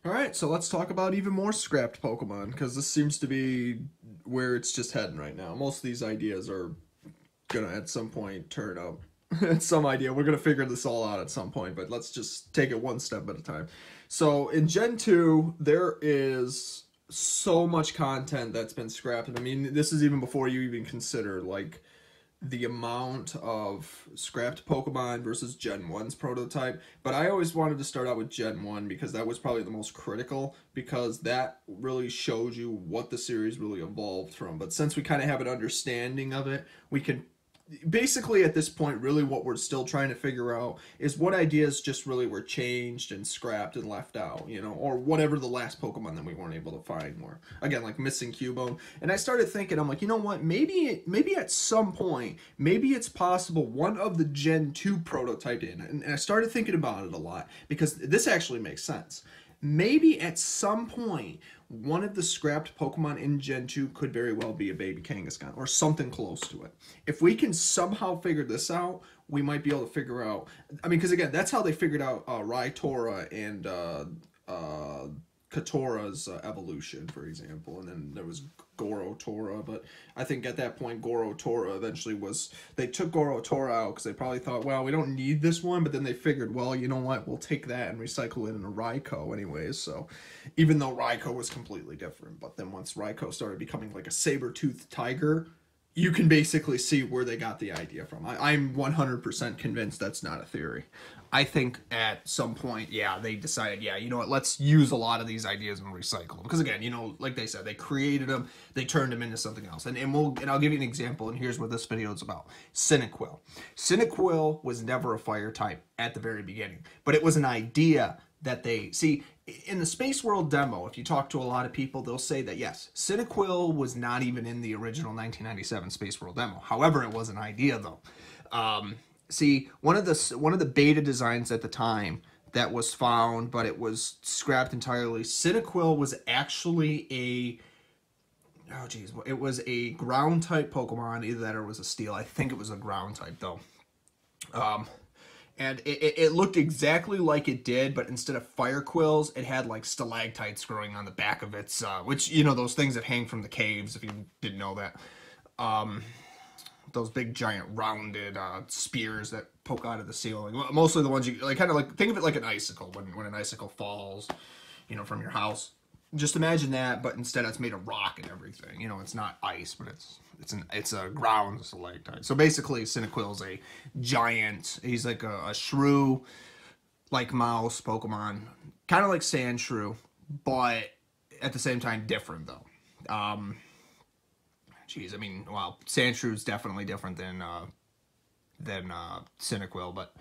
Alright, so let's talk about even more scrapped Pokemon, because this seems to be where it's just heading right now. Most of these ideas are gonna at some point turn up. It's some idea. We're gonna figure this all out at some point, but let's just take it one step at a time. So in Gen 2, there is so much content that's been scrapped. I mean, this is even before you even consider like the amount of scrapped Pokemon versus Gen 1's prototype, but I always wanted to start out with Gen 1 because that was probably the most critical, because that really showed you what the series really evolved from. But since we kind of have an understanding of it, we can basically at this point really what we're still trying to figure out is what ideas just really were changed and scrapped and left out, you know, or whatever the last Pokemon that we weren't able to find were. Again, like missing Cubone. And I started thinking, I'm like, you know what, maybe at some point, maybe it's possible one of the Gen 2 prototyped in, and I started thinking about it a lot because this actually makes sense. Maybe at some point, one of the scrapped Pokemon in Gen 2 could very well be a baby Kangaskhan, or something close to it. If we can somehow figure this out, we might be able to figure out... I mean, because again, that's how they figured out Raitora and Katora's evolution, for example, and then there was Gorotora, but I think at that point Gorotora eventually was, they took Gorotora out because they probably thought, well, we don't need this one, but then they figured, well, you know what, we'll take that and recycle it into Raikou anyways. So even though Raikou was completely different, but then once Raikou started becoming like a saber-toothed tiger, you can basically see where they got the idea from. I'm 100% convinced that's not a theory. I think at some point, yeah, they decided, yeah, you know what, let's use a lot of these ideas and recycle them. Because again, you know, like they said, they created them, they turned them into something else. And I'll give you an example, and here's what this video is about. Cyndaquil. Cyndaquil was never a fire type at the very beginning, but it was an idea that they see in the Space World demo. If you talk to a lot of people, they'll say that yes, Cyndaquil was not even in the original 1997 Space World demo. However, it was an idea though. See, one of the beta designs at the time that was found, but it was scrapped entirely. Cyndaquil was actually it was a ground type Pokemon. Either that or it was a steel. I think it was a ground type though. And it looked exactly like it did, but instead of fire quills, it had like stalactites growing on the back of its, which, you know, those things that hang from the caves, if you didn't know that. Those big giant rounded spears that poke out of the ceiling. Mostly the ones you, like, kind of like, think of it like an icicle, when an icicle falls, you know, from your house. Just imagine that, but instead it's made of rock and everything. You know, it's not ice, but it's a ground stalactite. So basically, Cyndaquil's a giant. He's like a shrew, like mouse Pokemon, kind of like Sandshrew, but at the same time different though. Geez, I mean, well, Sandshrew is definitely different than Cyndaquil, but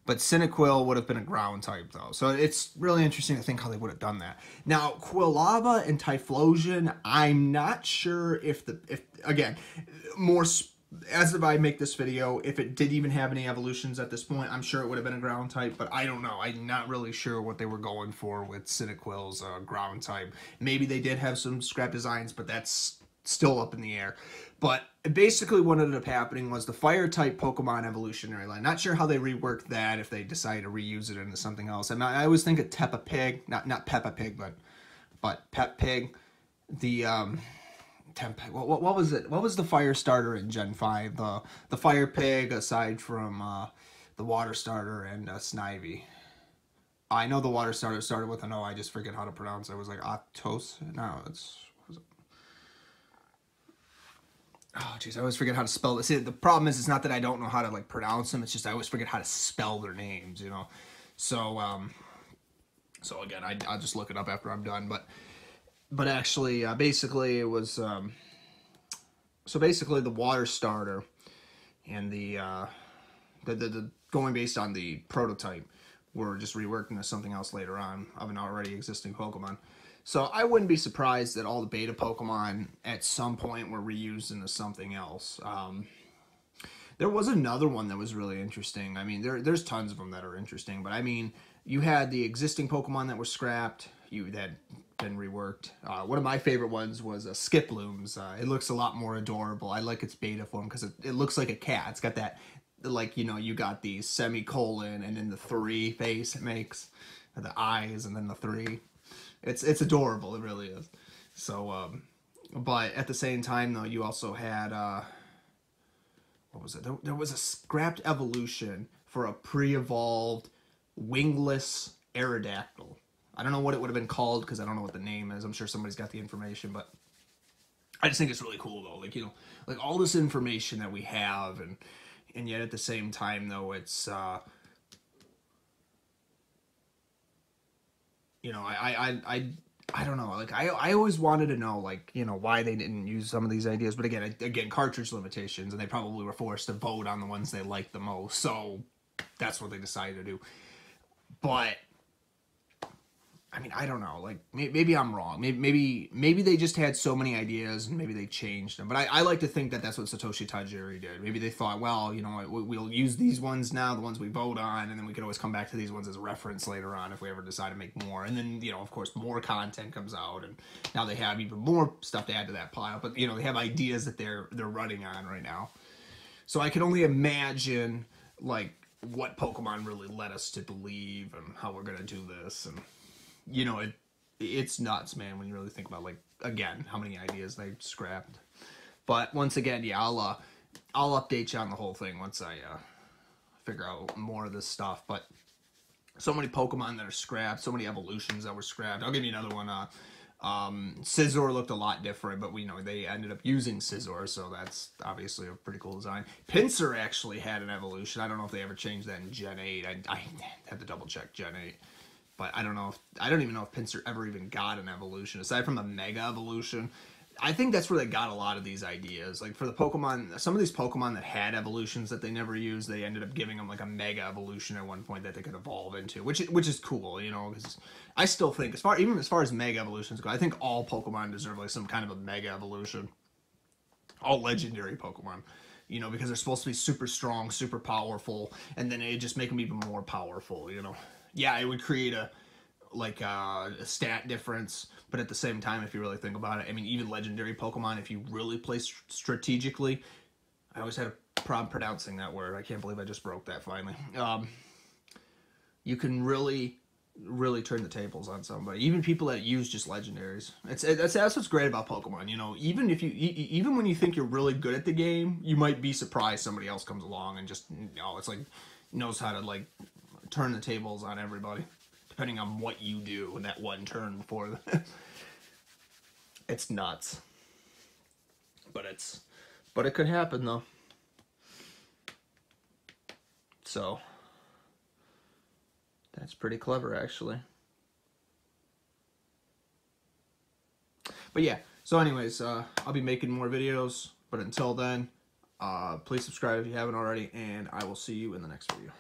Cyndaquil would have been a ground type, though. So it's really interesting to think how they would have done that. Now, Quilava and Typhlosion, I'm not sure if again, more, as if I make this video, if it did even have any evolutions at this point, I'm sure it would have been a ground type, but I don't know. I'm not really sure what they were going for with Cyndaquil's ground type. Maybe they did have some scrap designs, but that's still up in the air. But basically what ended up happening was the fire type Pokemon evolutionary line. Not sure how they reworked that, if they decided to reuse it into something else. And I always think of Peppa Pig, not Peppa Pig, but Pep Pig. The what was it? What was the fire starter in Gen 5? The fire pig, aside from the water starter and Snivy. I know the water starter started with an O. I just forget how to pronounce it. It was like Octos. No, it's... Oh, jeez, I always forget how to spell this. See, the problem is, it's not that I don't know how to, like, pronounce them. It's just I always forget how to spell their names, you know. So, so again, I'll just look it up after I'm done. But actually, basically, it was... so basically, the water starter and the going based on the prototype were just reworked into something else later on of an already existing Pokemon. So I wouldn't be surprised that all the beta Pokemon at some point were reused into something else. There was another one that was really interesting. I mean, there's tons of them that are interesting, but I mean, you had the existing Pokemon that were scrapped, that had been reworked. One of my favorite ones was Skiplooms. It looks a lot more adorable. I like its beta form because it looks like a cat. It's got that, like, you know, you got the semicolon and then the 3 face it makes. the eyes and then the 3. It's adorable, it really is. So, but at the same time, though, you also had, what was it? There was a scrapped evolution for a pre-evolved wingless Aerodactyl. I don't know what it would have been called because I don't know what the name is. I'm sure somebody's got the information, but I just think it's really cool, though. Like, you know, like all this information that we have, and yet at the same time, though, it's, you know, I don't know. Like, I always wanted to know, like, you know, why they didn't use some of these ideas. But again, cartridge limitations, and they probably were forced to vote on the ones they liked the most. So that's what they decided to do. But I mean, I don't know. Like, maybe I'm wrong. Maybe they just had so many ideas and maybe they changed them. But I like to think that that's what Satoshi Tajiri did. Maybe they thought, well, you know what, we'll use these ones now, the ones we vote on, and then we could always come back to these ones as a reference later on if we ever decide to make more. And then, you know, of course, more content comes out, and now they have even more stuff to add to that pile. But, you know, they have ideas that they're running on right now. So I can only imagine, like, what Pokemon really led us to believe and how we're going to do this. And, you know, it's nuts, man, when you really think about, like, again, how many ideas they scrapped. But once again, yeah, I'll update you on the whole thing once I figure out more of this stuff. But so many Pokemon that are scrapped, so many evolutions that were scrapped. I'll give you another one. Scizor looked a lot different, but you know, they ended up using Scizor, so that's obviously a pretty cool design. Pinsir actually had an evolution. I don't know if they ever changed that in Gen 8. I had to double check Gen 8. But I don't even know if Pinsir ever even got an evolution, aside from a Mega Evolution. I think that's where they got a lot of these ideas. Like, for the Pokemon, some of these Pokemon that had evolutions that they never used, they ended up giving them, like, a Mega Evolution at one point that they could evolve into, which is cool, you know, because I still think, even as far as Mega Evolutions go, I think all Pokemon deserve, like, some kind of a Mega Evolution. All legendary Pokemon. You know, because they're supposed to be super strong, super powerful, and then it just make them even more powerful, you know. Yeah, it would create a stat difference, but at the same time, if you really think about it, I mean, even legendary Pokemon, if you really play strategically, I always had a problem pronouncing that word. I can't believe I just broke that finally. You can really turn the tables on somebody, even people that use just legendaries. That's what's great about Pokemon. You know, even when you think you're really good at the game, you might be surprised somebody else comes along and just, you know, it's like knows how to, like, turn the tables on everybody, depending on what you do in that one turn before the it's nuts. But it could happen, though. So that's pretty clever, actually. But yeah, so anyways, I'll be making more videos, but until then, please subscribe if you haven't already, and I will see you in the next video.